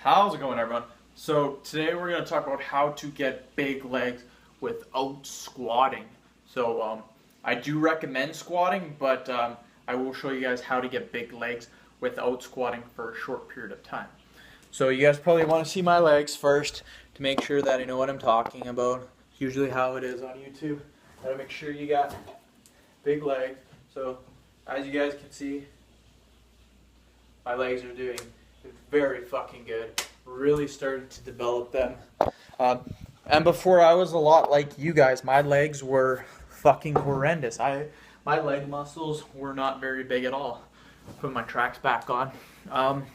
How's it going, everyone? So today we're going to talk about how to get big legs without squatting. I do recommend squatting, but I will show you guys how to get big legs without squatting for a short period of time. So you guys probably want to see my legs first to make sure that I know what I'm talking about. Usually how it is on YouTube. Gotta make sure you got big legs. So as you guys can see, my legs are doing very fucking good. Really started to develop them. And before I was a lot like you guys, my legs were fucking horrendous. My leg muscles were not very big at all. Put my tracks back on.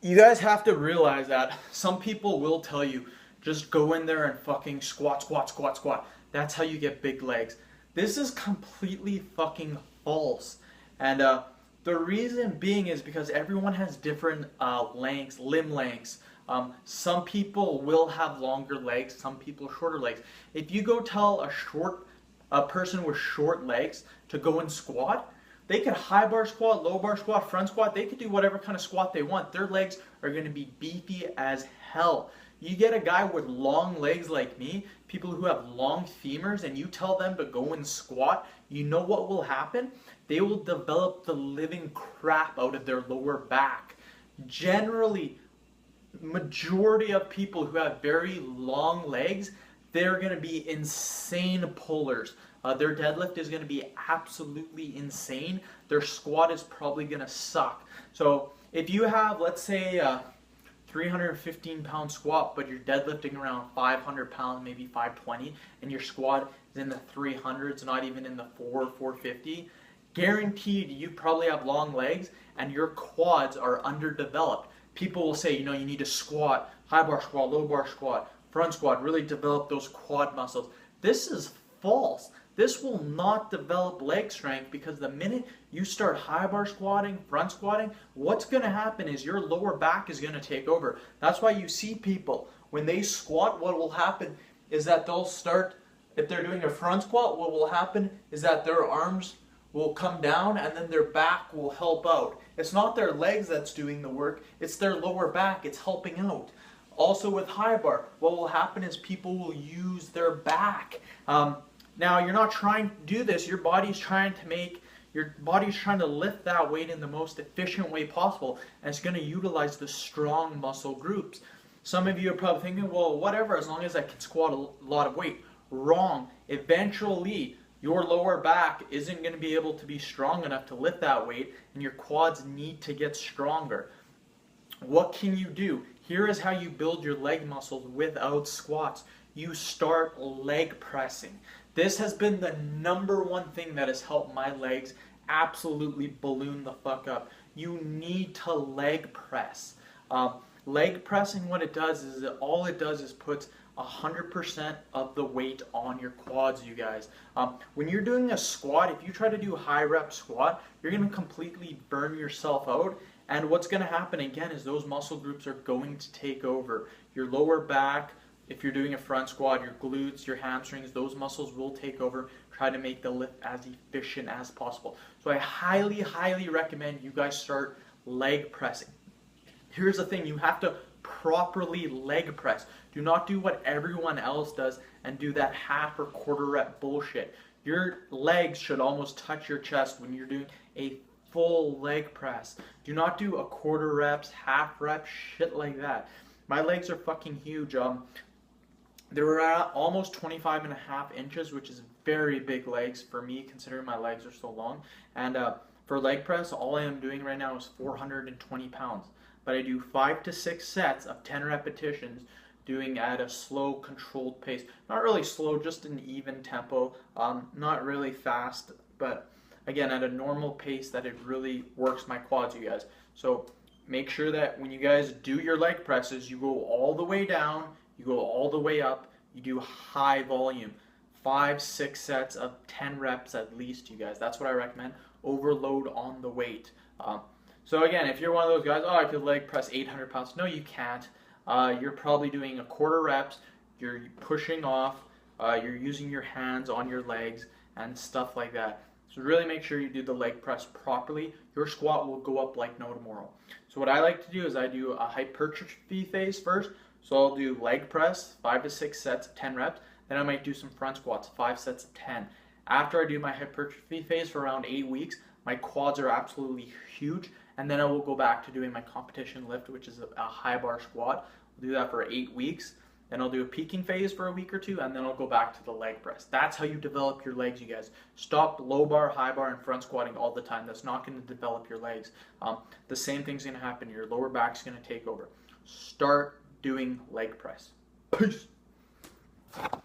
You guys have to realize that some people will tell you, just go in there and fucking squat, squat, squat, squat. That's how you get big legs. This is completely fucking false. And the reason being is because everyone has different lengths, limb lengths. Some people will have longer legs, some people shorter legs. If you go tell a person with short legs to go and squat, they could high bar squat, low bar squat, front squat. They could do whatever kind of squat they want. Their legs are going to be beefy as hell. You get a guy with long legs like me, people who have long femurs, and you tell them to go and squat, you know what will happen? They will develop the living crap out of their lower back. Generally, majority of people who have very long legs, they're going to be insane pullers. Their deadlift is going to be absolutely insane. Their squat is probably going to suck. So if you have, let's say, 315-pound squat, but you're deadlifting around 500 pounds, maybe 520, and your squat is in the 300s, not even in the 450, guaranteed you probably have long legs and your quads are underdeveloped. People will say, you need to squat, high bar squat, low bar squat, front squat, really develop those quad muscles. This is false. This will not develop leg strength because the minute you start high bar squatting, front squatting, what's going to happen is your lower back is going to take over. That's why you see people, when they squat, what will happen is that they'll start, if they're doing a front squat, what will happen is that their arms will come down and then their back will help out. It's not their legs that's doing the work, it's their lower back, it's helping out. Also with high bar, what will happen is people will use their back. Now, you're not trying to do this. Your body's trying to lift that weight in the most efficient way possible, and it's going to utilize the strong muscle groups. Some of you are probably thinking, well, whatever, as long as I can squat a lot of weight. Wrong. Eventually, your lower back isn't going to be able to be strong enough to lift that weight, and your quads need to get stronger. What can you do? Here is how you build your leg muscles without squats. You start leg pressing. This has been the #1 thing that has helped my legs absolutely balloon the fuck up. You need to leg press. Leg pressing, what it does is all it does is puts 100% of the weight on your quads, you guys. When you're doing a squat, if you try to do a high rep squat, you're going to completely burn yourself out. And what's going to happen again is those muscle groups are going to take over. Your lower back, if you're doing a front squat, your glutes, your hamstrings, those muscles will take over. Try to make the lift as efficient as possible. So I highly, highly recommend you guys start leg pressing. Here's the thing, you have to properly leg press. Do not do what everyone else does and do that half or quarter rep bullshit. Your legs should almost touch your chest when you're doing a full leg press. Do not do a quarter reps, half reps, shit like that. My legs are fucking huge. They're at almost 25.5 inches, which is very big legs for me, considering my legs are so long. And for leg press, all I am doing right now is 420 pounds. But I do 5 to 6 sets of 10 repetitions, doing at a slow, controlled pace. Not really slow, just an even tempo. Not really fast, but again, at a normal pace that it really works my quads, you guys. So make sure that when you guys do your leg presses, you go all the way down, you go all the way up, you do high volume. 5, 6 sets of 10 reps at least, you guys. That's what I recommend. Overload on the weight. So again, if you're one of those guys, I could leg press 800 pounds. No, you can't. You're probably doing a quarter reps. You're pushing off. You're using your hands on your legs and stuff like that. So really make sure you do the leg press properly. Your squat will go up like no tomorrow. So what I like to do is I do a hypertrophy phase first. So I'll do leg press, 5 to 6 sets of 10 reps. Then I might do some front squats, 5 sets of 10. After I do my hypertrophy phase for around 8 weeks, my quads are absolutely huge. And then I will go back to doing my competition lift, which is a high bar squat. I'll do that for 8 weeks. Then I'll do a peaking phase for a week or two, and then I'll go back to the leg press. That's how you develop your legs, you guys. Stop low bar, high bar, and front squatting all the time. That's not going to develop your legs. The same thing's going to happen. Your lower back's going to take over. Start doing leg press. Peace.